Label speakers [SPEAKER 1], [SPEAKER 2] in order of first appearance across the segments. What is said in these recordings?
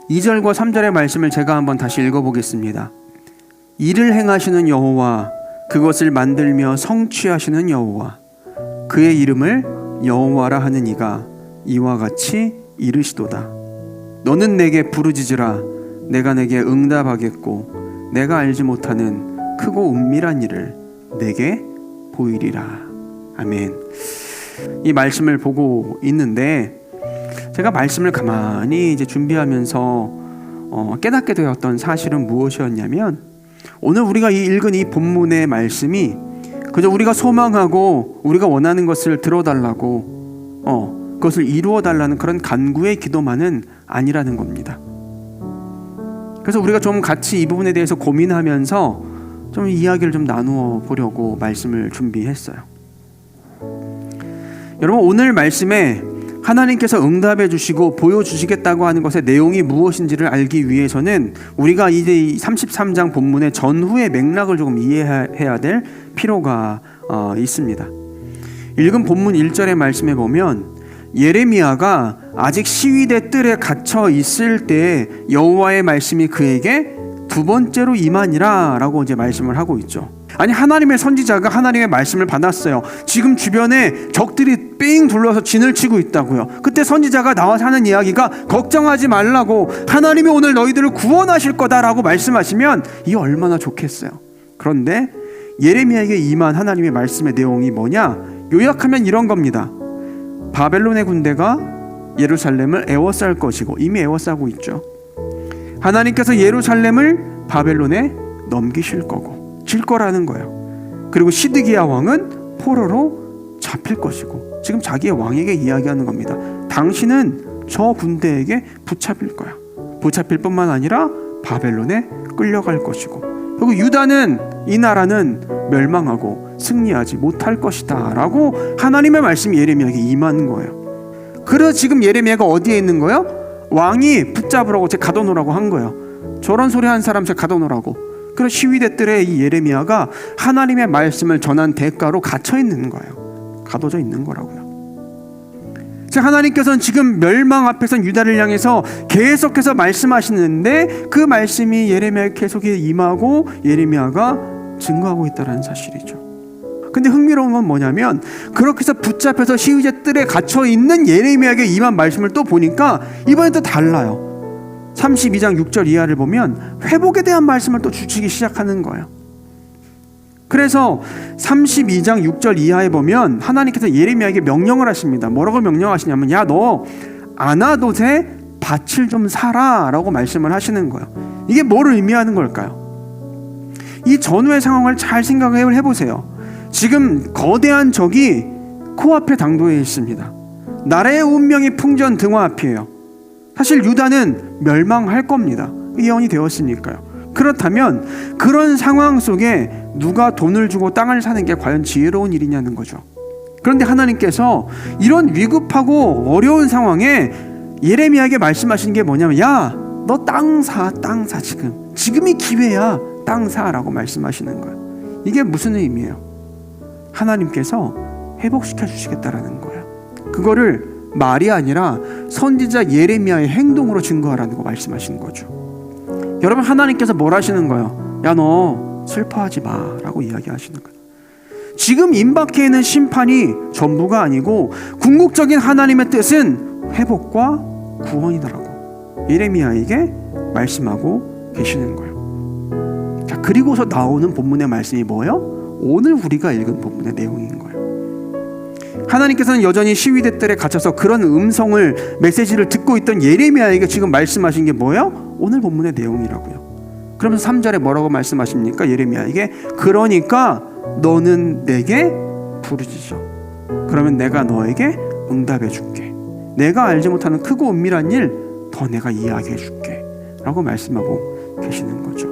[SPEAKER 1] 2절과 3절의 말씀을 제가 한번 다시 읽어보겠습니다. 이를 행하시는 여호와, 그것을 만들며 성취하시는 여호와, 그의 이름을 여호와라 하는 이가 이와 같이 이르시도다. 너는 내게 부르짖으라. 내가 내게 응답하겠고 내가 알지 못하는 크고 은밀한 일을 내게 보이리라. 아멘. 이 말씀을 보고 있는데 제가 말씀을 가만히 이제 준비하면서 깨닫게 되었던 사실은 무엇이었냐면, 오늘 우리가 읽은 이 본문의 말씀이 그저 우리가 소망하고 우리가 원하는 것을 들어달라고 그것을 이루어달라는 그런 간구의 기도만은 아니라는 겁니다. 그래서 우리가 좀 같이 이 부분에 대해서 고민하면서 좀 이야기를 좀 나누어 보려고 말씀을 준비했어요. 여러분, 오늘 말씀에 하나님께서 응답해 주시고 보여주시겠다고 하는 것의 내용이 무엇인지를 알기 위해서는 우리가 이제 33장 본문의 전후의 맥락을 조금 이해해야 될 필요가 있습니다. 읽은 본문 1절의 말씀에 보면 예레미야가 아직 시위대 뜰에 갇혀 있을 때 여호와의 말씀이 그에게 두 번째로 임하니라 라고 이제 말씀을 하고 있죠. 아니, 하나님의 선지자가 하나님의 말씀을 받았어요. 지금 주변에 적들이 삥 둘러서 진을 치고 있다고요. 그때 선지자가 나와서 하는 이야기가 걱정하지 말라고, 하나님이 오늘 너희들을 구원하실 거다라고 말씀하시면 이게 얼마나 좋겠어요. 그런데 예레미야에게 임한 하나님의 말씀의 내용이 뭐냐? 요약하면 이런 겁니다. 바벨론의 군대가 예루살렘을 에워쌀 것이고, 이미 에워싸고 있죠. 하나님께서 예루살렘을 바벨론에 넘기실 거고 질 거라는 거예요. 그리고 시드기야 왕은 포로로 잡힐 것이고, 지금 자기의 왕에게 이야기하는 겁니다. 당신은 저 군대에게 붙잡힐 거야. 붙잡힐 뿐만 아니라 바벨론에 끌려갈 것이고, 그리고 유다는, 이 나라는 멸망하고 승리하지 못할 것이다 라고 하나님의 말씀이 예레미야에게 임한 거예요. 그래서 지금 예레미야가 어디에 있는 거예요? 왕이 붙잡으라고 제 가둬놓으라고 한 거예요. 저런 소리 한 사람 제 가둬놓으라고. 그래서 시위대들의 이 예레미야가 하나님의 말씀을 전한 대가로 갇혀 있는 거예요. 가둬져 있는 거라고요. 하나님께서는 지금 멸망 앞에선 유다를 향해서 계속해서 말씀하시는데 그 말씀이 예레미야에 계속 임하고 예레미야가 증거하고 있다는 사실이죠. 근데 흥미로운 건 뭐냐면, 그렇게 해서 붙잡혀서 시위대 뜰에 갇혀 있는 예레미야에게 임한 말씀을 또 보니까 이번엔 또 달라요. 32장 6절 이하를 보면 회복에 대한 말씀을 또 주시기 시작하는 거예요. 그래서 32장 6절 이하에 보면 하나님께서 예레미야에게 명령을 하십니다. 뭐라고 명령하시냐면, 야, 너 아나돗에 밭을 좀 사라 라고 말씀을 하시는 거예요. 이게 뭐를 의미하는 걸까요? 이 전후의 상황을 잘 생각을 해보세요. 지금 거대한 적이 코앞에 당도해 있습니다. 나라의 운명이 풍전 등화 앞이에요. 사실 유다는 멸망할 겁니다. 예언이 되었으니까요. 그렇다면 그런 상황 속에 누가 돈을 주고 땅을 사는 게 과연 지혜로운 일이냐는 거죠. 그런데 하나님께서 이런 위급하고 어려운 상황에 예레미야에게 말씀하시는 게 뭐냐면, 야, 너 땅 사, 땅 사. 지금이 기회야. 땅 사라고 말씀하시는 거예요. 이게 무슨 의미예요? 하나님께서 회복시켜 주시겠다라는 거예요. 그거를 말이 아니라 선지자 예레미야의 행동으로 증거하라는 거 말씀하시는 거죠. 여러분, 하나님께서 뭘 하시는 거예요? 야, 너 슬퍼하지 마 라고 이야기하시는 거예요. 지금 임박해 있는 심판이 전부가 아니고 궁극적인 하나님의 뜻은 회복과 구원이더라고 예레미야에게 말씀하고 계시는 거예요. 자, 그리고서 나오는 본문의 말씀이 뭐예요? 오늘 우리가 읽은 본문의 내용인 거예요. 하나님께서는 여전히 시위대들에 갇혀서 그런 음성을, 메시지를 듣고 있던 예레미야에게 지금 말씀하신 게 뭐예요? 오늘 본문의 내용이라고요. 그러면서 3절에 뭐라고 말씀하십니까? 예레미야에게, 그러니까 너는 내게 부르짖어. 그러면 내가 너에게 응답해 줄게. 내가 알지 못하는 크고 은밀한 일 더 내가 이야기해 줄게 라고 말씀하고 계시는 거죠.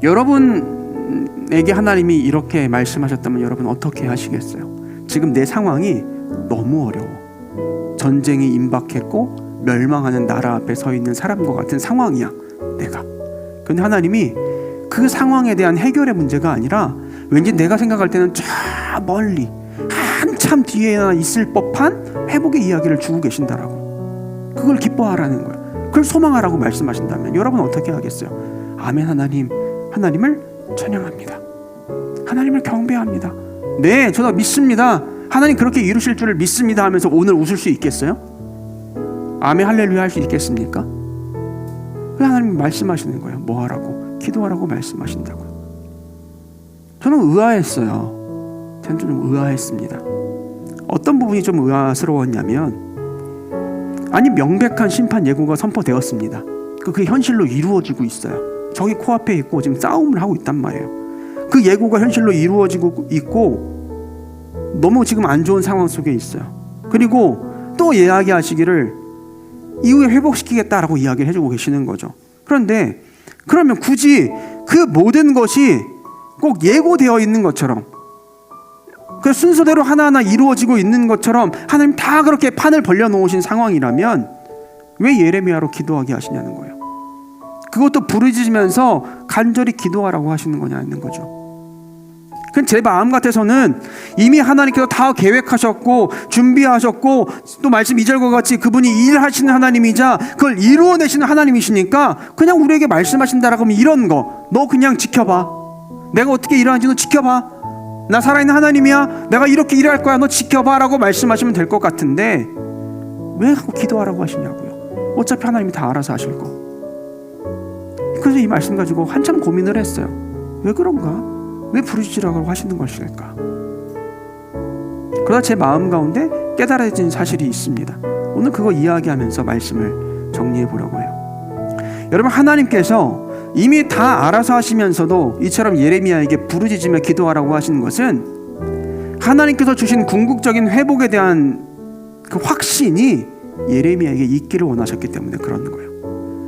[SPEAKER 1] 여러분에게 하나님이 이렇게 말씀하셨다면 여러분 어떻게 하시겠어요? 지금 내 상황이 너무 어려워. 전쟁이 임박했고 멸망하는 나라 앞에 서 있는 사람과 같은 상황이야, 내가. 그런데 하나님이 그 상황에 대한 해결의 문제가 아니라 왠지 내가 생각할 때는 저 멀리 한참 뒤에나 있을 법한 회복의 이야기를 주고 계신다라고. 그걸 기뻐하라는 거예요. 그걸 소망하라고 말씀하신다면 여러분 어떻게 하겠어요? 아멘. 하나님을 찬양합니다. 하나님을 경배합니다. 네, 저도 믿습니다. 하나님 그렇게 이루실 줄을 믿습니다 하면서 오늘 웃을 수 있겠어요? 아멘 할렐루야 할 수 있겠습니까? 왜 하나님이 말씀하시는 거예요? 뭐 하라고? 기도하라고 말씀하신다고요. 저는 의아했어요. 저는 좀 의아했습니다. 어떤 부분이 좀 의아스러웠냐면, 아니 명백한 심판 예고가 선포되었습니다. 그게 현실로 이루어지고 있어요. 저기 코앞에 있고 지금 싸움을 하고 있단 말이에요. 그 예고가 현실로 이루어지고 있고 너무 지금 안 좋은 상황 속에 있어요. 그리고 또 이야기하시기를 이후에 회복시키겠다라고 이야기를 해주고 계시는 거죠. 그런데 그러면 굳이 그 모든 것이 꼭 예고되어 있는 것처럼, 그 순서대로 하나하나 이루어지고 있는 것처럼 하나님 다 그렇게 판을 벌려놓으신 상황이라면 왜 예레미야로 기도하게 하시냐는 거예요. 그것도 부르짖으면서 간절히 기도하라고 하시는 거냐는 거죠. 제 마음 같아서는 이미 하나님께서 다 계획하셨고 준비하셨고 또 말씀 2절과 같이 그분이 일하시는 하나님이자 그걸 이루어내시는 하나님이시니까 그냥 우리에게 말씀하신다라고 하면 이런 거, 너 그냥 지켜봐. 내가 어떻게 일하는지 너 지켜봐. 나 살아있는 하나님이야. 내가 이렇게 일할 거야. 너 지켜봐 라고 말씀하시면 될 것 같은데 왜 자꾸 기도하라고 하시냐고요. 어차피 하나님이 다 알아서 하실 거. 그래서 이 말씀 가지고 한참 고민을 했어요. 왜 그런가? 왜 부르짖으라고 하시는 것일까? 그러다 제 마음 가운데 깨달아진 사실이 있습니다. 오늘 그거 이야기하면서 말씀을 정리해 보려고 해요. 여러분, 하나님께서 이미 다 알아서 하시면서도 이처럼 예레미야에게 부르짖으며 기도하라고 하시는 것은 하나님께서 주신 궁극적인 회복에 대한 그 확신이 예레미야에게 있기를 원하셨기 때문에 그러는 거예요.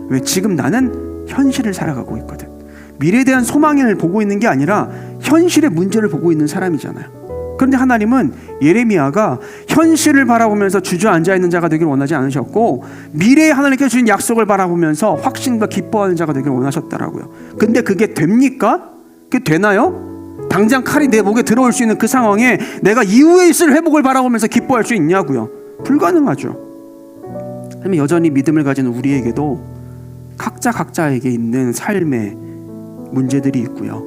[SPEAKER 1] 왜? 지금 나는 현실을 살아가고 있거든. 미래에 대한 소망을 보고 있는 게 아니라 현실의 문제를 보고 있는 사람이잖아요. 그런데 하나님은 예레미야가 현실을 바라보면서 주저앉아 있는 자가 되길 원하지 않으셨고, 미래에 하나님께서 주신 약속을 바라보면서 확신과 기뻐하는 자가 되길 원하셨다라고요. 근데 그게 됩니까? 그게 되나요? 당장 칼이 내 목에 들어올 수 있는 그 상황에 내가 이후에 있을 회복을 바라보면서 기뻐할 수 있냐고요? 불가능하죠. 그러면 여전히 믿음을 가진 우리에게도 각자에게 있는 삶의 문제들이 있고요.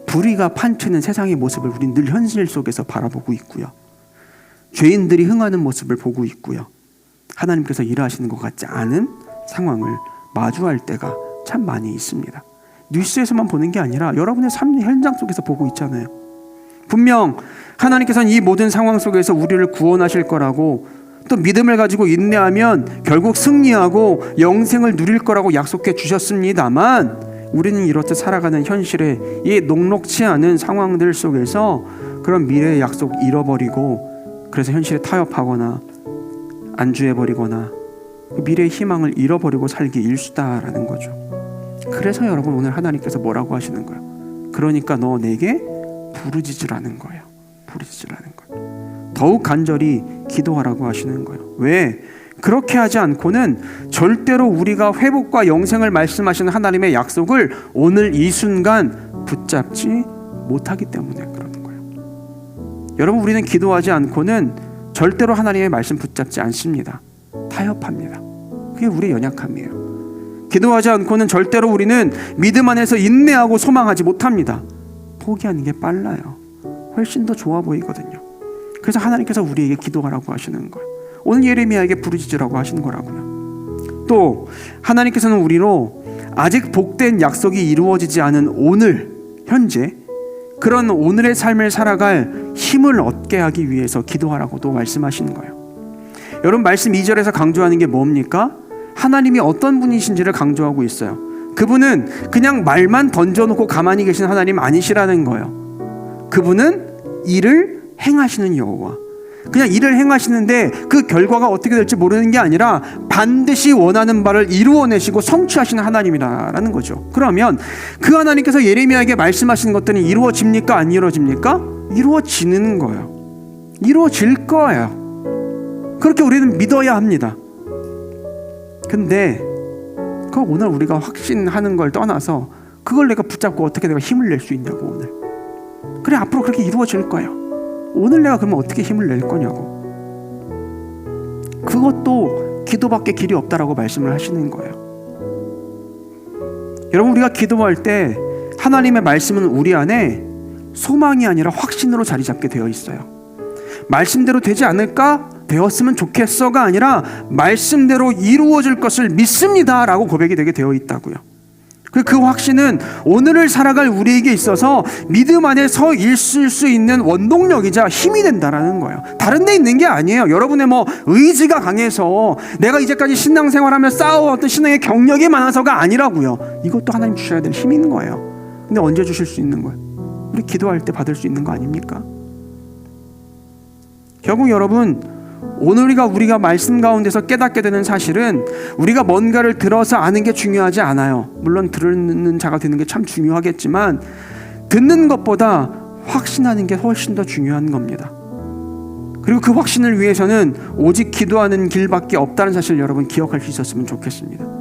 [SPEAKER 1] 불의가 판치는 세상의 모습을 우리는 늘 현실 속에서 바라보고 있고요. 죄인들이 흥하는 모습을 보고 있고요. 하나님께서 일하시는 것 같지 않은 상황을 마주할 때가 참 많이 있습니다. 뉴스에서만 보는 게 아니라 여러분의 삶의 현장 속에서 보고 있잖아요. 분명 하나님께서는 이 모든 상황 속에서 우리를 구원하실 거라고, 또 믿음을 가지고 인내하면 결국 승리하고 영생을 누릴 거라고 약속해 주셨습니다만, 우리는 이렇듯 살아가는 현실에 이 녹록치 않은 상황들 속에서 그런 미래의 약속 잃어버리고, 그래서 현실에 타협하거나 안주해버리거나 그 미래의 희망을 잃어버리고 살기 일수다라는 거죠. 그래서 여러분, 오늘 하나님께서 뭐라고 하시는 거예요? 그러니까 너 내게 부르짖으라는 거예요. 부르짖으라는 거예요. 더욱 간절히 기도하라고 하시는 거예요. 왜? 그렇게 하지 않고는 절대로 우리가 회복과 영생을 말씀하시는 하나님의 약속을 오늘 이 순간 붙잡지 못하기 때문에 그러는 거예요. 여러분, 우리는 기도하지 않고는 절대로 하나님의 말씀 붙잡지 않습니다. 타협합니다. 그게 우리의 연약함이에요. 기도하지 않고는 절대로 우리는 믿음 안에서 인내하고 소망하지 못합니다. 포기하는 게 빨라요. 훨씬 더 좋아 보이거든요. 그래서 하나님께서 우리에게 기도하라고 하시는 거예요. 오늘 예레미야에게 부르짖으라고 하시는 거라고요. 또 하나님께서는 우리로 아직 복된 약속이 이루어지지 않은 오늘, 현재, 그런 오늘의 삶을 살아갈 힘을 얻게 하기 위해서 기도하라고도 말씀하시는 거예요. 여러분, 말씀 2절에서 강조하는 게 뭡니까? 하나님이 어떤 분이신지를 강조하고 있어요. 그분은 그냥 말만 던져놓고 가만히 계신 하나님 아니시라는 거예요. 그분은 일을 행하시는 여호와. 그냥 일을 행하시는데 그 결과가 어떻게 될지 모르는 게 아니라 반드시 원하는 바를 이루어내시고 성취하시는 하나님이라는 거죠. 그러면 그 하나님께서 예레미야에게 말씀하시는 것들은 이루어집니까? 안 이루어집니까? 이루어지는 거예요. 이루어질 거예요. 그렇게 우리는 믿어야 합니다. 근데 그 오늘 우리가 확신하는 걸 떠나서 그걸 내가 붙잡고 어떻게 내가 힘을 낼 수 있냐고. 오늘 그래, 앞으로 그렇게 이루어질 거예요. 오늘 내가 그러면 어떻게 힘을 낼 거냐고. 그것도 기도밖에 길이 없다라고 말씀을 하시는 거예요. 여러분, 우리가 기도할 때 하나님의 말씀은 우리 안에 소망이 아니라 확신으로 자리 잡게 되어 있어요. 말씀대로 되지 않을까? 되었으면 좋겠어가 아니라 말씀대로 이루어질 것을 믿습니다 라고 고백이 되게 되어 있다고요. 그 확신은 오늘을 살아갈 우리에게 있어서 믿음 안에 서 있을 수 있는 원동력이자 힘이 된다라는 거예요. 다른 데 있는 게 아니에요. 여러분의 의지가 강해서 내가 이제까지 신앙생활하며 쌓아왔던 신앙의 경력이 많아서가 아니라고요. 이것도 하나님 주셔야 될 힘이 있는 거예요. 근데 언제 주실 수 있는 거예요? 우리 기도할 때 받을 수 있는 거 아닙니까? 결국 여러분, 오늘 우리가 말씀 가운데서 깨닫게 되는 사실은 우리가 뭔가를 들어서 아는 게 중요하지 않아요. 물론 듣는 자가 되는 게 참 중요하겠지만 듣는 것보다 확신하는 게 훨씬 더 중요한 겁니다. 그리고 그 확신을 위해서는 오직 기도하는 길밖에 없다는 사실을 여러분 기억할 수 있었으면 좋겠습니다.